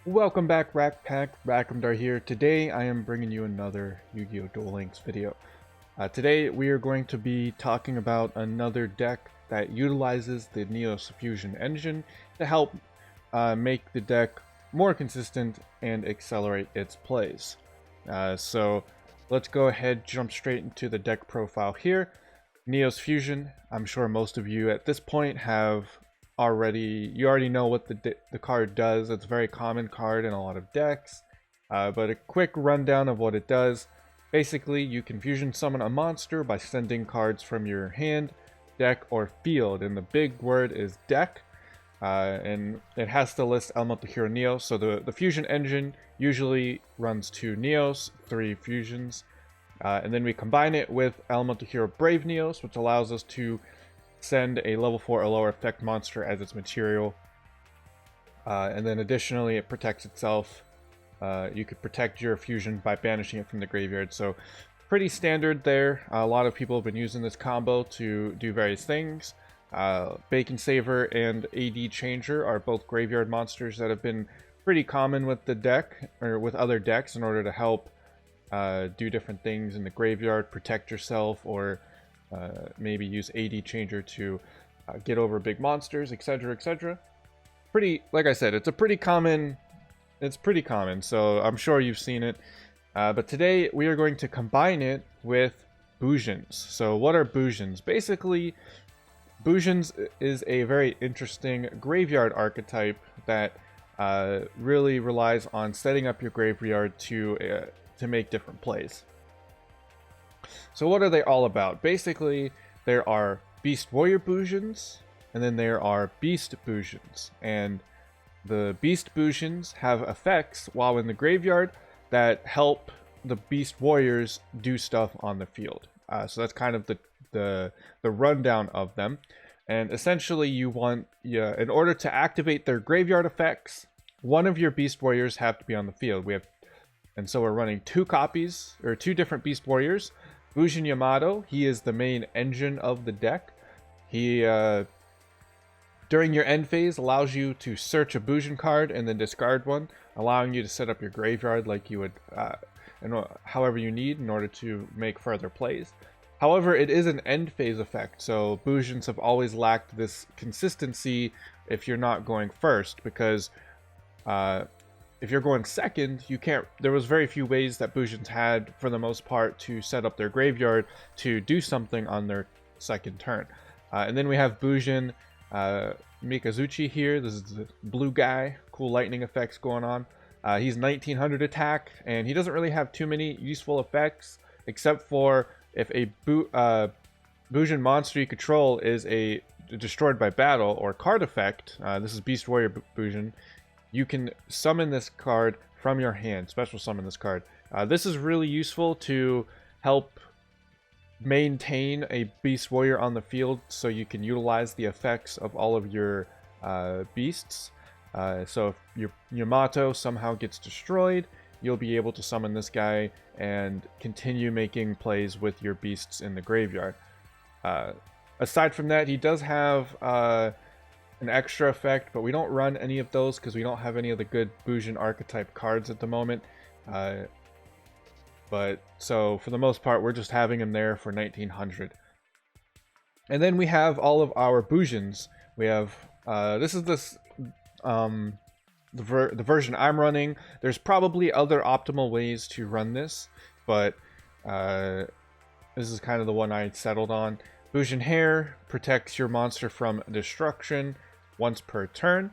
Welcome back, Rack Pack. Rackhamdar here. Today I am bringing you another Yu-Gi-Oh! Duel Links video. Today we are going to be talking about another deck that utilizes the Neos Fusion engine to help make the deck more consistent and accelerate its plays. So let's go ahead, jump straight into the deck profile here. Neos Fusion, I'm sure most of you at this point have already know what the card does. It's a very common card in a lot of decks, but a quick rundown of what it does. Basically, you can fusion summon a monster by sending cards from your hand, deck, or field, and the big word is deck. And it has to list Elemental Hero Neos. So the fusion engine usually runs 2 Neos, 3 fusions, and then we combine it with Elemental Hero Brave Neos, which allows us to send a level 4 or lower effect monster as its material. And then additionally, it protects itself. You could protect your fusion by banishing it from the graveyard. So pretty standard there. A lot of people have been using this combo to do various things. Bacon Saver and AD Changer are both graveyard monsters that have been pretty common with the deck, or with other decks, in order to help do different things in the graveyard, protect yourself, or maybe use AD Changer to get over big monsters, etc., etc. Like I said, it's pretty common, so I'm sure you've seen it. But today we are going to combine it with Bujins. So what are Bujins? Basically, Bujins is a very interesting graveyard archetype that really relies on setting up your graveyard to make different plays. So what are they all about? Basically, there are Beast Warrior Bujins, and then there are Beast Bujins. And the Beast Bujins have effects while in the graveyard that help the Beast Warriors do stuff on the field. So that's kind of the rundown of them. And essentially, you want, in order to activate their graveyard effects, one of your Beast Warriors have to be on the field. And so we're running 2 copies, or 2 different Beast Warriors. Bujin Yamato, he is the main engine of the deck. He, during your end phase, allows you to search a Bujin card and then discard one, allowing you to set up your graveyard like you would, however you need in order to make further plays. However, it is an end phase effect, so Bujins have always lacked this consistency if you're not going first, because if you're going second, you can't. There was very few ways that Bujins had, for the most part, to set up their graveyard to do something on their second turn. And then we have Bujin Mikazuchi here. This is the blue guy. Cool lightning effects going on. He's 1900 attack, and he doesn't really have too many useful effects, except for if a Bujin monster you control is destroyed by battle or card effect. This is Beast Warrior Bujin. You can summon this card from your hand, special summon this card. This is really useful to help maintain a Beast Warrior on the field, so you can utilize the effects of all of your beasts. So if your Yamato somehow gets destroyed, you'll be able to summon this guy and continue making plays with your beasts in the graveyard. Aside from that, he does have an extra effect, but we don't run any of those because we don't have any of the good Bujin archetype cards at the moment. But so for the most part, we're just having him there for 1900. And then we have all of our Bujins. We have the version I'm running. There's probably other optimal ways to run this, but this is kind of the one I settled on. Bujin Hair protects your monster from destruction once per turn.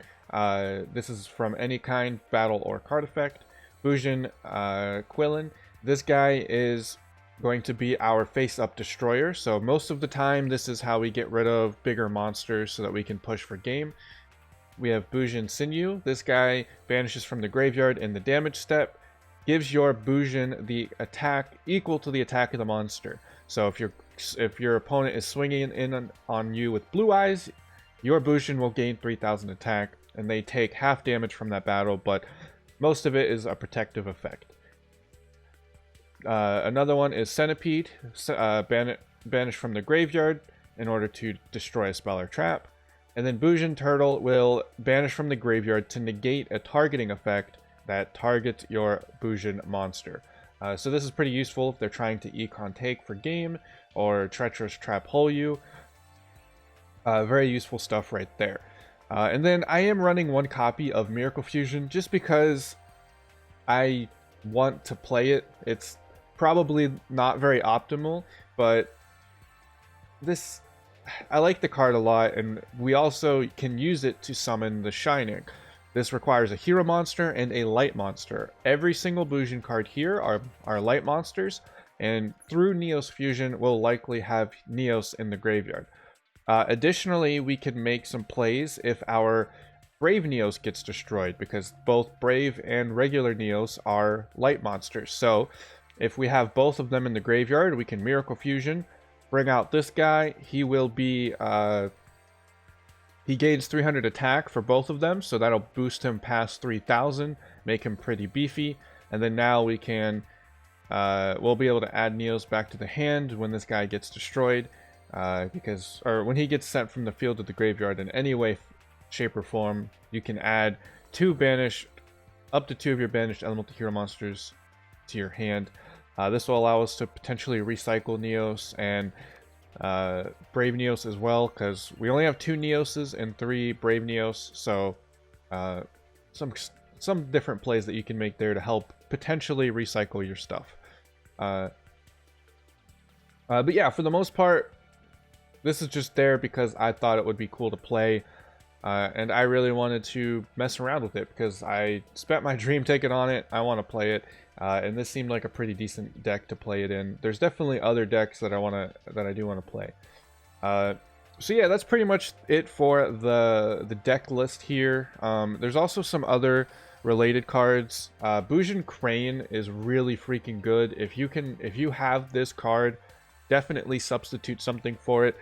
This is from any kind, battle, or card effect. Bujin Quillen. This guy is going to be our face-up destroyer. So most of the time, this is how we get rid of bigger monsters so that we can push for game. We have Bujin Sinew. This guy banishes from the graveyard in the damage step. Gives your Bujin the attack equal to the attack of the monster. So if your opponent is swinging in on you with blue eyes, your Bujin will gain 3000 attack, and they take half damage from that battle, but most of it is a protective effect. Another one is Centipede, banish from the graveyard in order to destroy a spell or trap. And then Bujin Turtle will banish from the graveyard to negate a targeting effect that targets your Bujin monster. So this is pretty useful if they're trying to econ take for game or treacherous trap hole you. Very useful stuff right there. And then I am running one copy of Miracle Fusion just because I want to play it. It's probably not very optimal, but this, I like the card a lot, and we also can use it to summon the Shining. This requires a hero monster and a light monster. Every single Bujin card here are light monsters, and through Neos Fusion, we'll likely have Neos in the graveyard. Additionally, we can make some plays if our Brave Neos gets destroyed, because both Brave and regular Neos are light monsters. So if we have both of them in the graveyard, we can Miracle Fusion, bring out this guy. He will be, he gains 300 attack for both of them, so that'll boost him past 3,000, make him pretty beefy. And then now we can, we'll be able to add Neos back to the hand when this guy gets destroyed. Or when he gets sent from the field to the graveyard in any way, shape, or form, you can add up to two of your banished elemental hero monsters to your hand. This will allow us to potentially recycle Neos and Brave Neos as well, because we only have 2 Neoses and 3 Brave Neos, so some different plays that you can make there to help potentially recycle your stuff. But yeah, for the most part, this is just there because I thought it would be cool to play, and I really wanted to mess around with it because I spent my dream ticket on it. I want to play it, and this seemed like a pretty decent deck to play it in. There's definitely other decks that I do want to play. So yeah, that's pretty much it for the deck list here. There's also some other related cards. Bujin Crane is really freaking good. If you have this card, definitely substitute something for it.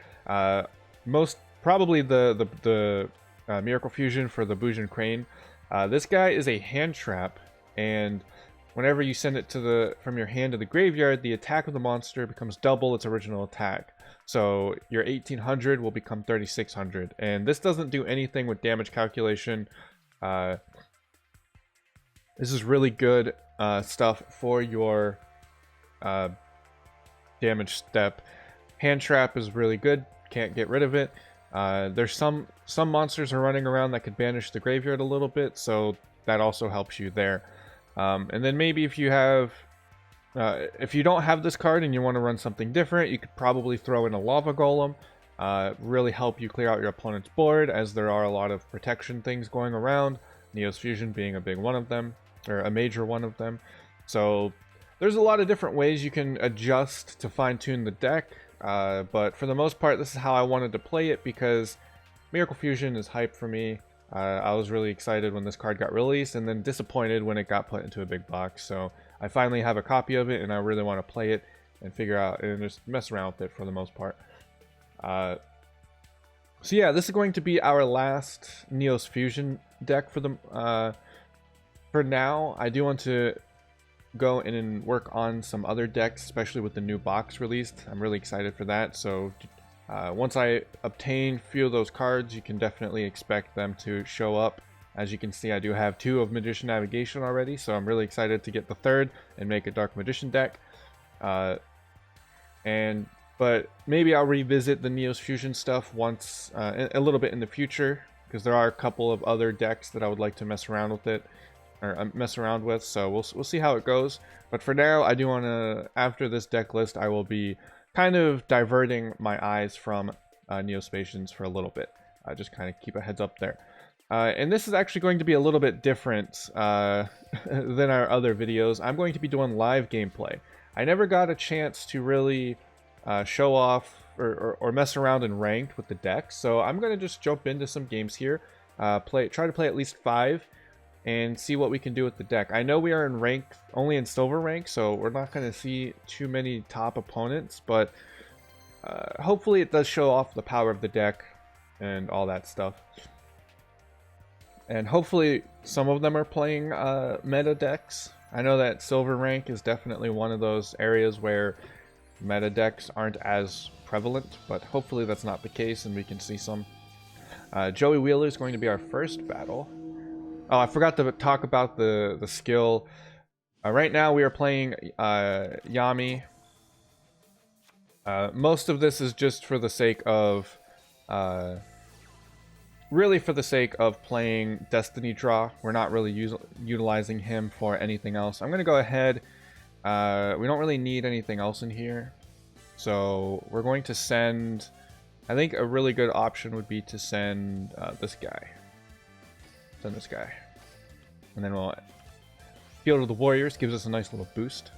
Most probably the Miracle Fusion for the Bujin Crane. This guy is a hand trap, and whenever you send it from your hand to the graveyard, the attack of the monster becomes double its original attack. So your 1800 will become 3600, and this doesn't do anything with damage calculation. This is really good stuff for your damage step. Hand trap is really good. Can't get rid of it. There's some monsters are running around that could banish the graveyard a little bit, so that also helps you there. And then maybe if you don't have this card and you want to run something different, you could probably throw in a Lava Golem. Really help you clear out your opponent's board, as there are a lot of protection things going around. Neos Fusion being a big one of them, or a major one of them. So there's a lot of different ways you can adjust to fine-tune the deck. But for the most part, this is how I wanted to play it because Miracle Fusion is hype for me. I was really excited when this card got released, and then disappointed when it got put into a big box. So I finally have a copy of it, and I really want to play it and figure out and just mess around with it for the most part. So yeah, this is going to be our last Neos Fusion deck for now. I do want to go in and work on some other decks, especially with the new box released. I'm really excited for that. So once I obtain a few of those cards, you can definitely expect them to show up. As you can see, I do have 2 of Magician Navigation already, so I'm really excited to get the 3rd and make a Dark Magician deck. But maybe I'll revisit the Neos Fusion stuff once, a little bit in the future, because there are a couple of other decks that I would like to mess around with. So we'll see how it goes. But for now, I do want to, after this deck list, I will be kind of diverting my eyes from Neospatians for a little bit. Just kind of keep a heads up there. And this is actually going to be a little bit different than our other videos. I'm going to be doing live gameplay. I never got a chance to really show off or mess around in ranked with the deck, so I'm going to just jump into some games here, try to play at least 5, and see what we can do with the deck. I know we are in rank, only in silver rank, so we're not going to see too many top opponents, but hopefully it does show off the power of the deck and all that stuff. And hopefully some of them are playing meta decks. I know that silver rank is definitely one of those areas where meta decks aren't as prevalent, but hopefully that's not the case and we can see some. Joey Wheeler is going to be our first battle. Oh, I forgot to talk about the skill. Right now we are playing Yami. Most of this is just for the sake of, really for the sake of playing Destiny Draw. We're not really utilizing him for anything else. I'm gonna go ahead. We don't really need anything else in here, so we're going to send. I think a really good option would be to send this guy. Send this guy, and then we'll Field of the Warriors gives us a nice little boost.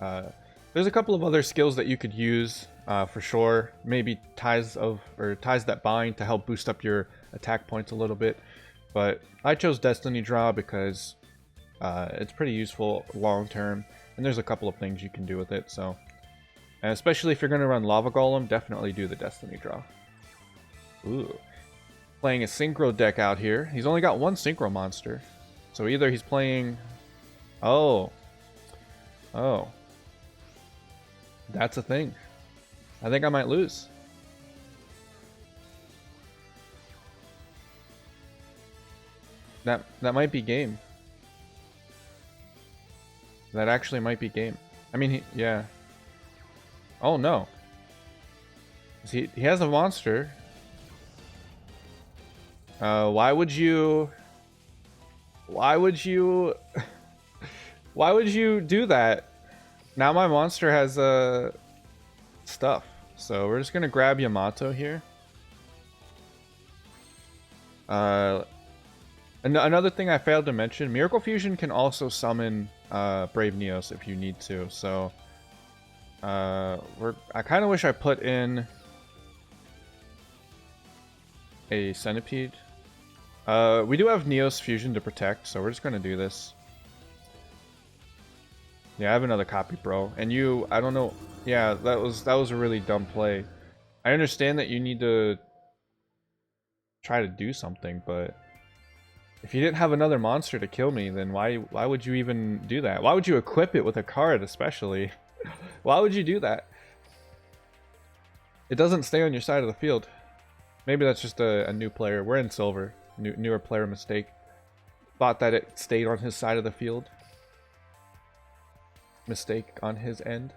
There's a couple of other skills that you could use for sure. Maybe ties that bind to help boost up your attack points a little bit. But I chose Destiny Draw because it's pretty useful long term, and there's a couple of things you can do with it. So, and especially if you're going to run Lava Golem, definitely do the Destiny Draw. Ooh, playing a synchro deck out here. He's only got one synchro monster, so either he's playing. Oh. That's a thing. I think I might lose. That might be game. That actually might be game. I mean, yeah. Oh no. He has a monster. Why would you why would you do that? Now my monster has stuff. So we're just gonna grab Yamato here. Another thing I failed to mention, Miracle Fusion can also summon Brave Neos if you need to. So I kind of wish I put in a Centipede. We do have Neos Fusion to protect, so we're just gonna do this. Yeah, I have another copy, bro. And you, I don't know. Yeah, that was a really dumb play. I understand that you need to try to do something, but if you didn't have another monster to kill me, then why would you even do that? Why would you equip it with a card, especially? Why would you do that? It doesn't stay on your side of the field. Maybe that's just a new player. We're in silver. Newer player mistake. Thought that it stayed on his side of the field. Mistake on his end.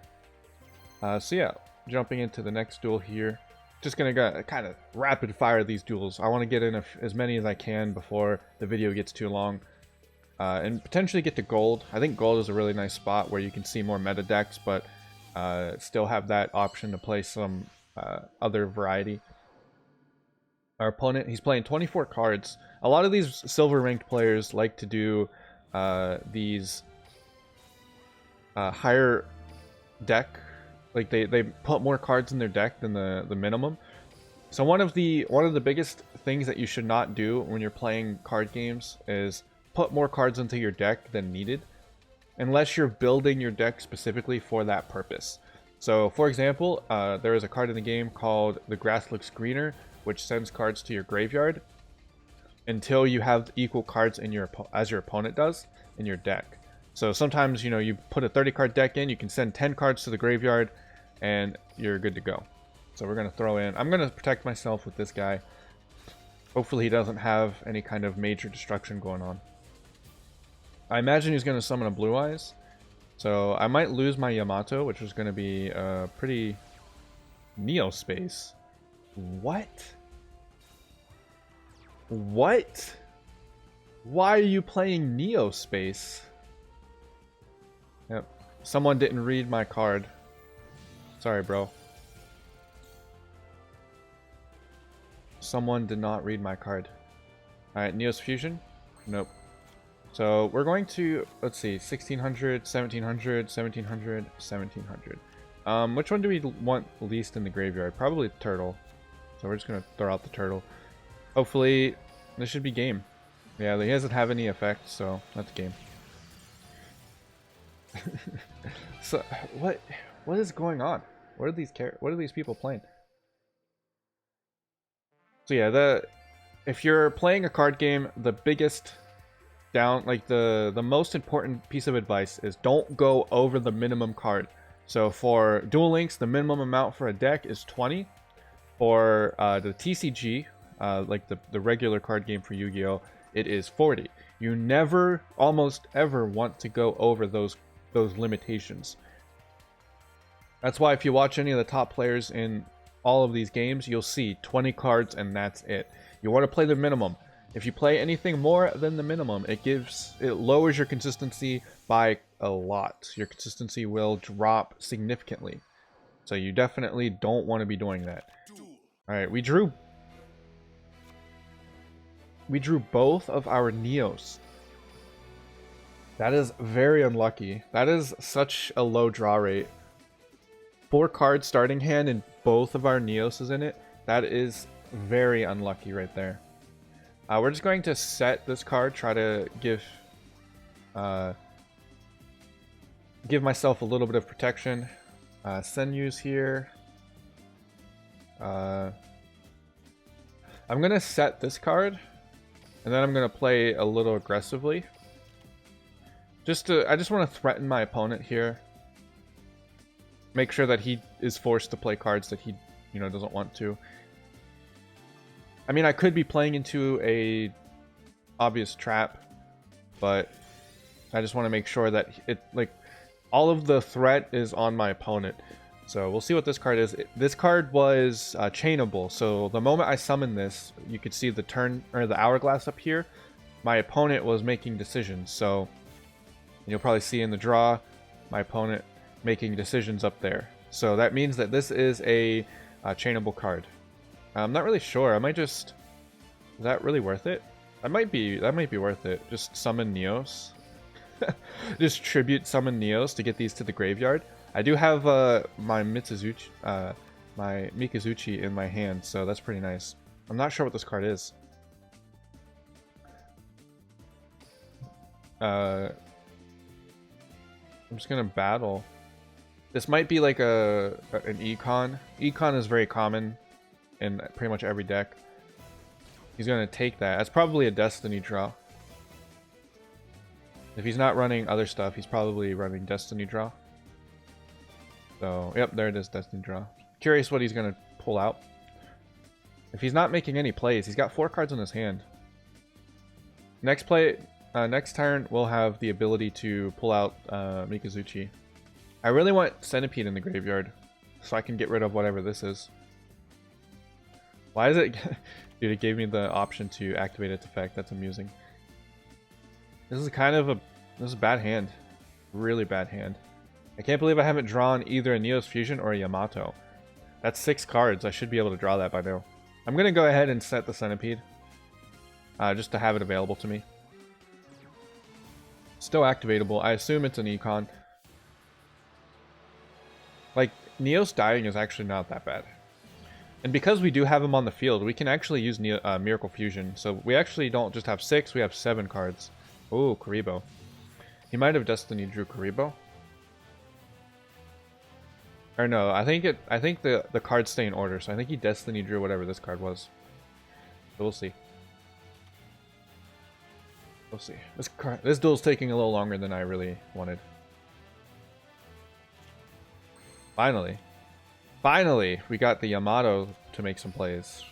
So yeah, jumping into the next duel here. Just gonna kind of rapid fire these duels. I want to get in as many as I can before the video gets too long. And potentially get to gold. I think gold is a really nice spot where you can see more meta decks, but still have that option to play some other variety. Our opponent, he's playing 24 cards. A lot of these silver ranked players like to do these higher deck, like they put more cards in their deck than the minimum. So one of the biggest things that you should not do when you're playing card games is put more cards into your deck than needed, unless you're building your deck specifically for that purpose. So for example, there is a card in the game called The Grass Looks Greener, which sends cards to your graveyard until you have equal cards in as your opponent does in your deck. So sometimes, you know, you put a 30 card deck in, you can send 10 cards to the graveyard, and you're good to go. So we're going to throw in... I'm going to protect myself with this guy. Hopefully he doesn't have any kind of major destruction going on. I imagine he's going to summon a Blue Eyes. So I might lose my Yamato, which is going to be a pretty... Neo space. What? What? Why are you playing Neo space? Yep. Someone didn't read my card. Sorry, bro. Someone did not read my card. Alright, Neos Fusion? Nope. So we're going to, let's see, 1600, 1700, 1700, 1700. Which one do we want least in the graveyard? Probably the turtle. So we're just going to throw out the turtle. Hopefully, this should be game. Yeah, he doesn't have any effect, so that's game. So what is going on? What are these people playing? So yeah, if you're playing a card game, the biggest the most important piece of advice is don't go over the minimum card. So for Duel Links, the minimum amount for a deck is 20. For the TCG, like the regular card game for Yu-Gi-Oh, it is 40. You never, almost ever, want to go over those limitations. That's why if you watch any of the top players in all of these games, you'll see 20 cards and that's it. You want to play the minimum. If you play anything more than the minimum, it lowers your consistency by a lot. Your consistency will drop significantly. So you definitely don't want to be doing that. Alright, we drew both of our Neos. That is very unlucky. That is such a low draw rate. 4 cards starting hand and both of our Neos is in it. That is very unlucky right there. We're just going to set this card, try to give myself a little bit of protection. Senyu's here. I'm going to set this card, and then I'm going to play a little aggressively. I just want to threaten my opponent here. Make sure that he is forced to play cards that he, doesn't want to. I mean, I could be playing into a obvious trap, but I just want to make sure that all of the threat is on my opponent. So we'll see what this card is. This card was chainable. So the moment I summon this, you could see the hourglass up here. My opponent was making decisions. So you'll probably see in the draw, my opponent making decisions up there. So that means that this is a chainable card. I'm not really sure. I might just... Is that really worth it? That might be worth it. Just summon Neos. Just tribute summon Neos to get these to the graveyard. I do have my Mikazuchi in my hand, so that's pretty nice. I'm not sure what this card is. I'm just gonna battle. This might be like an Econ. Econ is very common in pretty much every deck. He's going to take that. That's probably a Destiny draw. If he's not running other stuff, he's probably running Destiny draw. So, yep, there it is, Destiny draw. Curious what he's going to pull out. If he's not making any plays, he's got 4 cards in his hand. Next turn, we'll have the ability to pull out Mikazuchi. I really want Centipede in the graveyard, so I can get rid of whatever this is. Why is it... Dude, it gave me the option to activate its effect. That's amusing. This is kind of this is a bad hand. Really bad hand. I can't believe I haven't drawn either a Neos Fusion or a Yamato. That's 6 cards. I should be able to draw that by now. I'm going to go ahead and set the Centipede. Just to have it available to me. Still activatable. I assume it's an Econ. Like, Neos dying is actually not that bad. And because we do have him on the field, we can actually use Miracle Fusion. So we actually don't just have 6, we have 7 cards. Ooh, Karibo. He might have Destiny drew Karibo. Or no, I think the cards stay in order, so I think he Destiny drew whatever this card was. So we'll see. We'll see. This duel's taking a little longer than I really wanted. Finally. Finally, we got the Yamato to make some plays.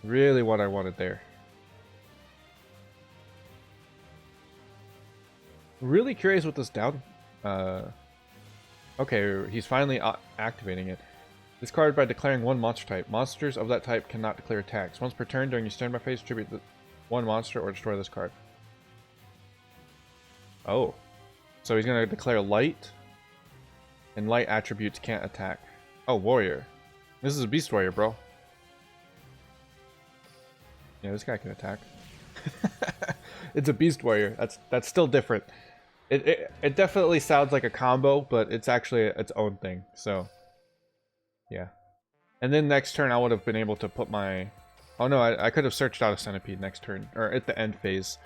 Really what I wanted there. Really curious with this down... okay, he's finally activating it. This card, by declaring 1 monster type. Monsters of that type cannot declare attacks. Once per turn, during your standby phase, tribute 1 monster or destroy this card. Oh. So he's going to declare light. And light attributes can't attack. Oh, warrior. This is a beast warrior, bro. Yeah, this guy can attack. It's a beast warrior. That's still different. It definitely sounds like a combo, but it's actually its own thing. So, yeah. And then next turn, I would have been able to put my... Oh no, I could have searched out a Centipede next turn, or at the end phase.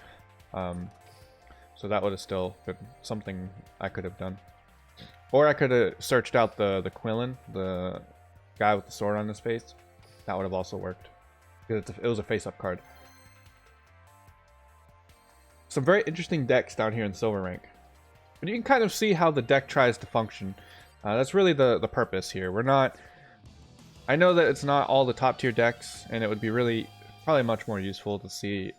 So that would have still been something I could have done. Or I could have searched out the Quillen, the guy with the sword on his face. That would have also worked. Because it was a face-up card. Some very interesting decks down here in Silver Rank. But you can kind of see how the deck tries to function. That's really the purpose here. We're not... I know that it's not all the top tier decks, and it would be really probably much more useful to see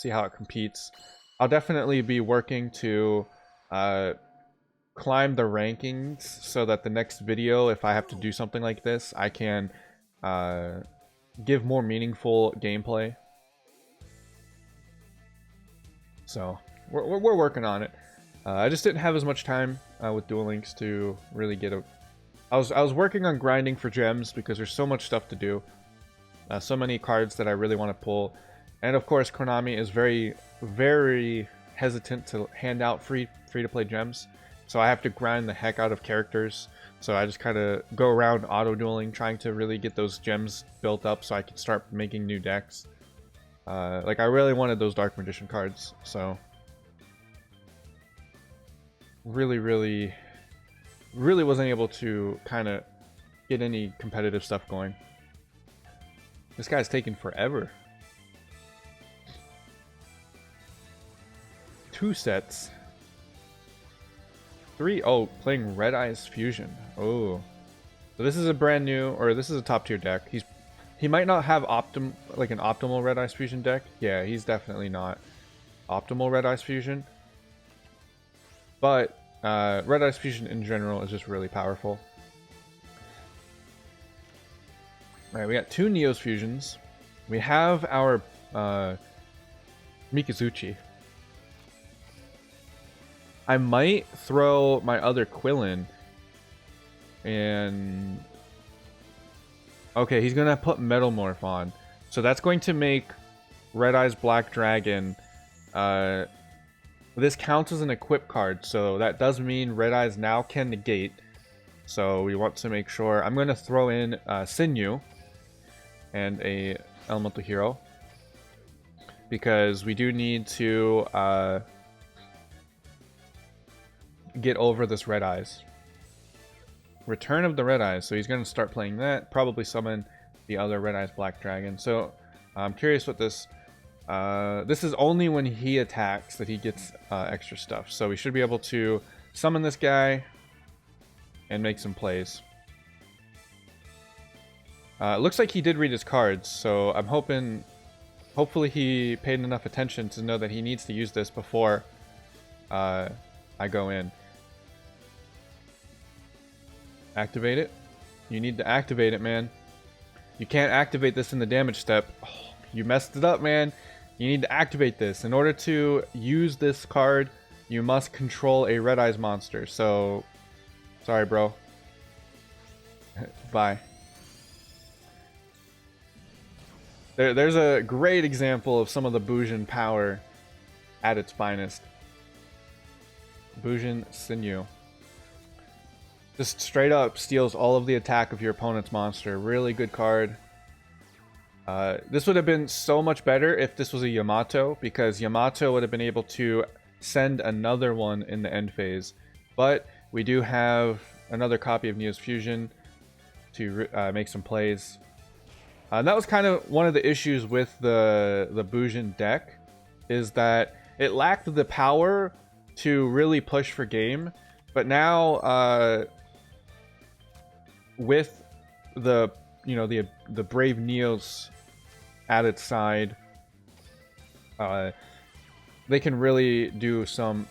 how it competes. I'll definitely be working to climb the rankings so that the next video, if I have to do something like this, I can give more meaningful gameplay. So we're working on it. I just didn't have as much time with Duel Links to really get a... I was working on grinding for gems because there's so much stuff to do. So many cards that I really want to pull. And of course, Konami is very, very hesitant to hand out free-to-play gems. So I have to grind the heck out of characters. So I just kind of go around auto-dueling, trying to really get those gems built up so I can start making new decks. Like, I really wanted those Dark Magician cards, so... Really wasn't able to kind of get any competitive stuff going. This guy's taking forever. 2 sets. 3. Oh, playing Red Eyes Fusion. Oh. So this is a brand new, or this is a top tier deck. He might not have an optimal Red Eyes Fusion deck. Yeah, he's definitely not optimal Red Eyes Fusion. But Red Eyes Fusion in general is just really powerful. Alright, we got 2 Neos Fusions. We have our Mikazuchi. I might throw my other Quillin and... Okay, he's gonna put Metal Morph on. So that's going to make Red Eyes Black Dragon... This counts as an equip card, so that does mean Red Eyes now can negate. So we want to make sure... I'm going to throw in Sinew and a Elemental Hero, because we do need to get over this Red Eyes. Return of the Red Eyes, so he's going to start playing that, probably summon the other Red Eyes Black Dragon. So I'm curious what this... this is only when he attacks that he gets extra stuff. So we should be able to summon this guy and make some plays. It looks like he did read his cards, so I'm hoping... Hopefully he paid enough attention to know that he needs to use this before I go in. Activate it. You need to activate it, man. You can't activate this in the damage step. Oh, you messed it up, man. You need to activate this. In order to use this card, you must control a Red Eyes monster. So, sorry, bro. Bye. There's a great example of some of the Bujin power at its finest. Bujin Sinew. Just straight up steals all of the attack of your opponent's monster. Really good card. This would have been so much better if this was a Yamato, because Yamato would have been able to send another one in the end phase. But we do have another copy of Neos Fusion to make some plays. And that was kind of one of the issues with the Bujin deck, is that it lacked the power to really push for game. But now, with the Brave Neos at its side, they can really do some...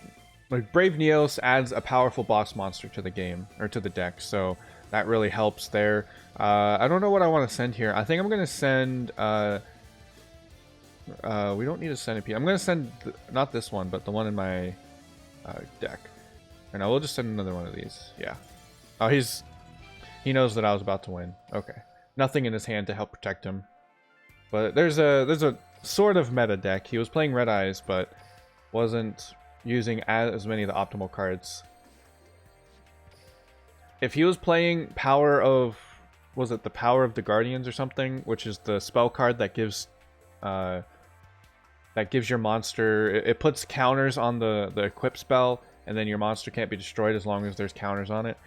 Like, Brave Neos adds a powerful boss monster to the game, or to the deck, so that really helps there. I don't know what I want to send here. I think I'm going to send... we don't need a Centipede. I'm going to send, not this one, but the one in my deck. And I will just send another one of these. Yeah. Oh, he knows that I was about to win. Okay. Nothing in his hand to help protect him. But there's a sort of meta deck. He was playing Red Eyes, but wasn't using as many of the optimal cards. If he was playing Power of... Was it the Power of the Guardians or something? Which is the spell card that gives your monster... It puts counters on the equip spell, and then your monster can't be destroyed as long as there's counters on it.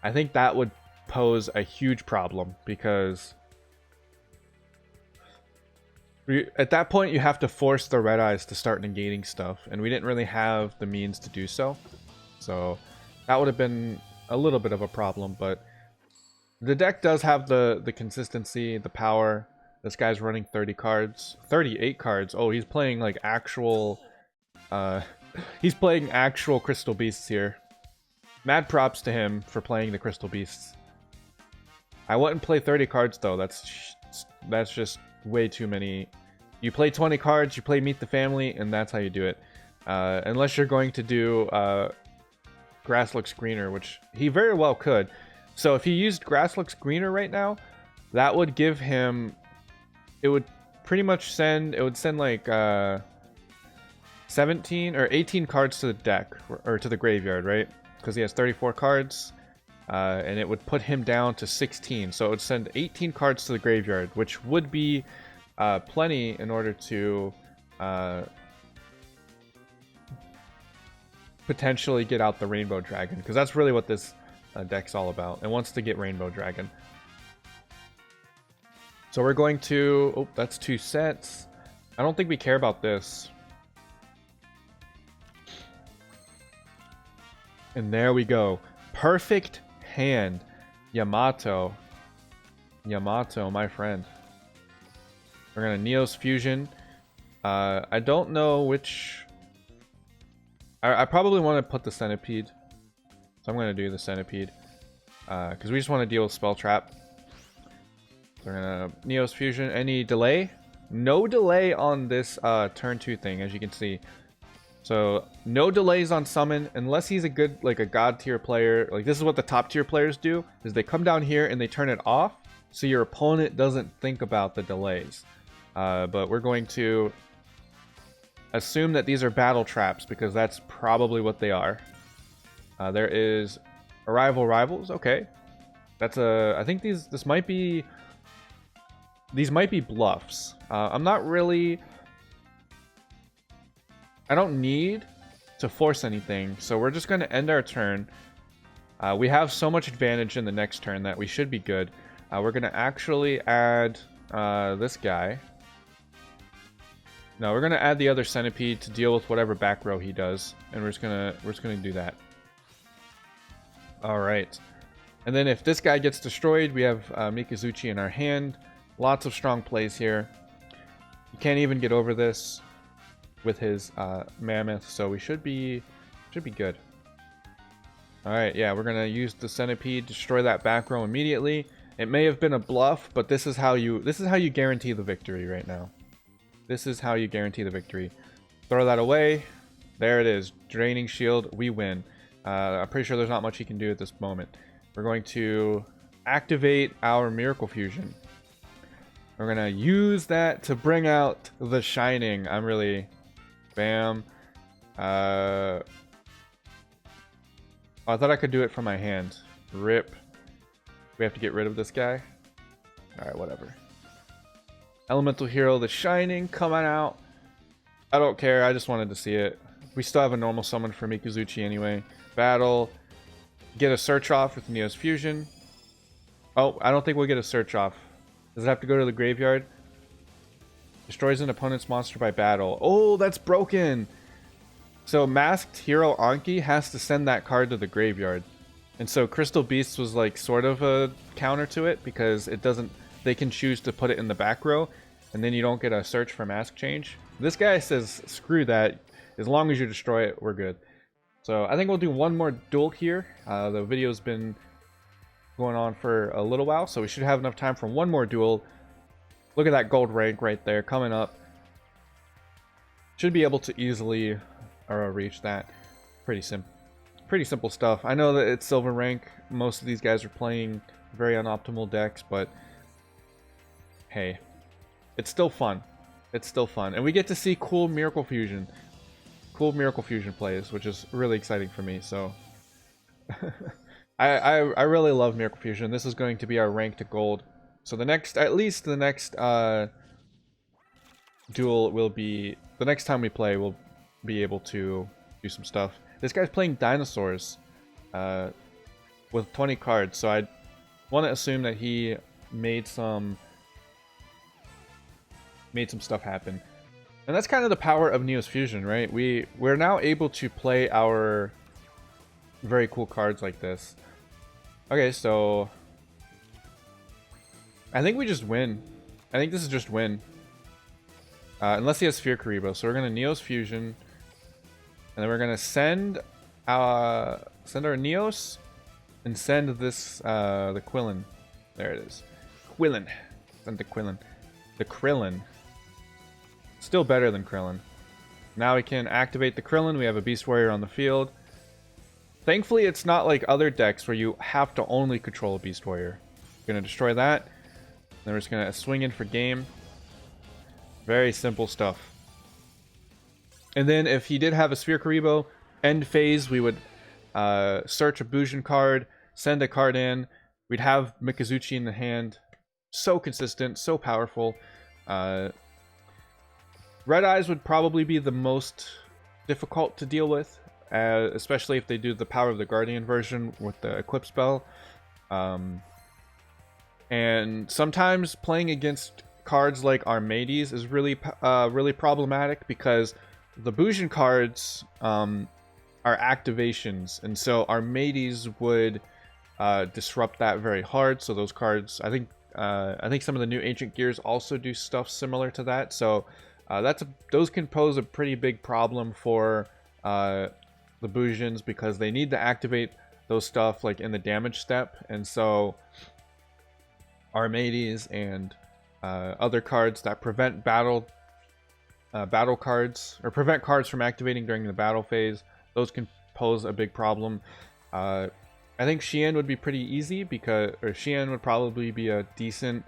I think that would pose a huge problem, because... At that point, you have to force the Red Eyes to start negating stuff, and we didn't really have the means to do so. So that would have been a little bit of a problem, but the deck does have the consistency, the power, This guy's running 30 cards. 38 cards. Oh, he's playing like actual... he's playing actual Crystal Beasts here. Mad props to him for playing the Crystal Beasts. I wouldn't play 30 cards though. That's just way too many. You play 20 cards, you play Meet the Family, and that's how you do it. Unless you're going to do Grass Looks Greener, which he very well could. So if he used Grass Looks Greener right now, that would give him... It would pretty much send... It would send like 17 or 18 cards to the deck, or to the graveyard, right? Because he has 34 cards. And it would put him down to 16. So it would send 18 cards to the graveyard, which would be plenty in order to potentially get out the Rainbow Dragon. Because that's really what this deck's all about. It wants to get Rainbow Dragon. So we're going to... Oh, that's 2 sets. I don't think we care about this. And there we go. Perfect hand. Yamato, my friend. We're gonna Neos Fusion. I don't know which... I probably want to put the Centipede. So I'm gonna do the Centipede. Because we just want to deal with Spell Trap. So we're gonna Neos Fusion. Any delay? No delay on this turn 2 thing, as you can see. So no delays on summon unless he's a good, like a god tier player. Like this is what the top tier players do, is they come down here and they turn it off so your opponent doesn't think about the delays. But we're going to assume that these are battle traps because that's probably what they are. There is Arrival Rivals. Okay, that's a... I think these might be bluffs. I'm not really... I don't need to force anything, so we're just going to end our turn. We have so much advantage in the next turn that we should be good. We're going to actually add this guy. No, we're going to add the other Centipede to deal with whatever back row he does, and we're just gonna do that. All right, and then if this guy gets destroyed, we have Mikazuchi in our hand. Lots of strong plays here. You can't even get over this with his Mammoth, so we should be good. All right, yeah, we're gonna use the Centipede, destroy that back row immediately. It may have been a bluff, but this is how you guarantee the victory right now. This is how you guarantee the victory. Throw that away. There it is. Draining Shield. We win. I'm pretty sure there's not much he can do at this moment. We're going to activate our Miracle Fusion. We're gonna use that to bring out the Shining. I'm really... Bam. I thought I could do it from my hand. Rip. We have to get rid of this guy. Alright, whatever. Elemental Hero, the Shining, coming out. I don't care, I just wanted to see it. We still have a normal summon for Mikazuchi anyway. Battle. Get a search off with Neos Fusion. Oh, I don't think we'll get a search off. Does it have to go to the graveyard? Destroys an opponent's monster by battle. Oh, that's broken! So Masked Hero Anki has to send that card to the graveyard. And so Crystal Beasts was like sort of a counter to it because it doesn't... They can choose to put it in the back row and then you don't get a search for mask change. This guy says, screw that. As long as you destroy it, we're good. So I think we'll do one more duel here. The video's been going on for a little while, so we should have enough time for one more duel. Look at that gold rank right there coming up. Should be able to easily reach that. Pretty simple stuff. I know that it's silver rank. Most of these guys are playing very unoptimal decks, but hey, it's still fun. It's still fun. And we get to see cool Miracle Fusion. Cool Miracle Fusion plays, which is really exciting for me, so... I really love Miracle Fusion. This is going to be our rank to gold. So the next, at least the next duel will be... The next time we play, we'll be able to do some stuff. This guy's playing dinosaurs with 20 cards, so I want to assume that he made some stuff happen. And that's kind of the power of Neos Fusion, right? We're now able to play our very cool cards like this. Okay, so I think we just win. I think this is just win. Unless he has Sphere Karibo. So we're going to Neos Fusion. And then we're going to send our Neos and send this, the Quillen. There it is. Quillen. Send the Quillen. The Krillin. Still better than Krillin. Now we can activate the Krillin. We have a Beast Warrior on the field. Thankfully, it's not like other decks where you have to only control a Beast Warrior. Going to destroy that. Then we're just going to swing in for game. Very simple stuff. And then if he did have a Sphere Karibo, end phase, we would search a Bujin card, send a card in. We'd have Mikazuchi in the hand. So consistent, so powerful. Red Eyes would probably be the most difficult to deal with, especially if they do the Power of the Guardian version with the Eclipse spell. And sometimes playing against cards like Armades is really problematic, because the Bujin cards are activations, and so Armades would disrupt that very hard. So those cards, I think some of the new Ancient Gears also do stuff similar to that. So those can pose a pretty big problem for the Bujins, because they need to activate those stuff like in the damage step, and so Armades and other cards that prevent battle cards, or prevent cards from activating during the battle phase, those can pose a big problem. I think Xian would be pretty easy, because Xian would probably be a decent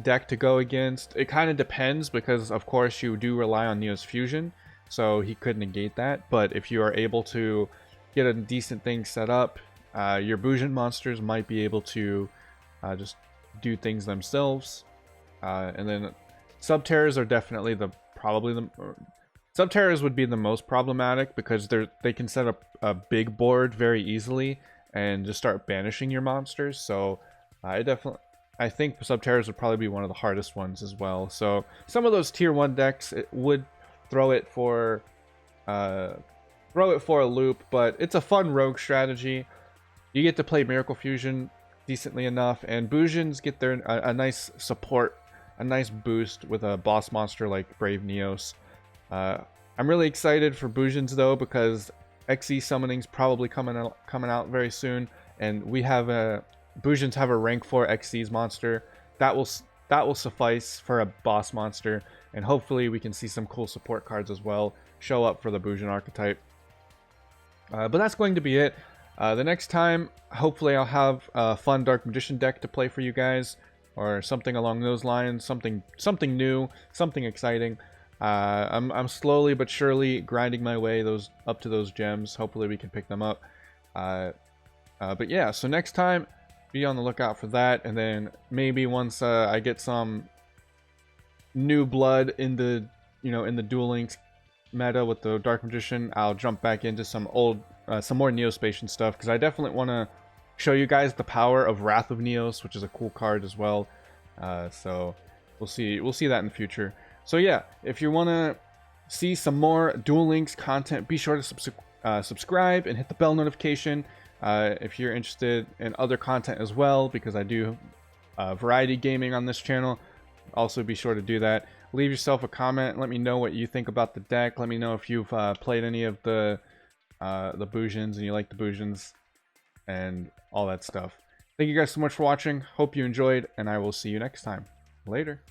deck to go against. It kind of depends, because of course you do rely on Neo's Fusion, so he could negate that. But if you are able to get a decent thing set up, your Bujin monsters might be able to just do things themselves. And then Subterrors are definitely Subterrors would be the most problematic, because they can set up a big board very easily and just start banishing your monsters. So I think Subterrors would probably be one of the hardest ones as well. So some of those tier 1 decks, it would throw it for a loop, but it's a fun rogue strategy. You get to play Miracle Fusion decently enough, and Bujins get their a nice support, a nice boost with a boss monster like Brave Neos. I'm really excited for Bujins though, because XE summoning's probably coming out very soon, and Bujins have a rank 4 XE's monster that will suffice for a boss monster, and hopefully we can see some cool support cards as well show up for the Bujin archetype. But that's going to be it. The next time, hopefully I'll have a fun Dark Magician deck to play for you guys, or something along those lines, something new, something exciting. I'm slowly but surely grinding my way up to those gems. Hopefully we can pick them up. But yeah, so next time, be on the lookout for that, and then maybe once I get some new blood in the Duel Links meta with the Dark Magician, I'll jump back into some more Neospatian stuff, because I definitely want to show you guys the power of Wrath of Neos, which is a cool card as well. So we'll see that in the future. So yeah, if you want to see some more Duel Links content, be sure to subscribe and hit the bell notification. If you're interested in other content as well, because I do variety gaming on this channel, also be sure to do that. Leave yourself a comment. Let me know what you think about the deck. Let me know if you've played any of the Bujins and you like the Bujins and all that stuff. Thank you guys so much for watching. Hope you enjoyed, and I will see you next time. Later.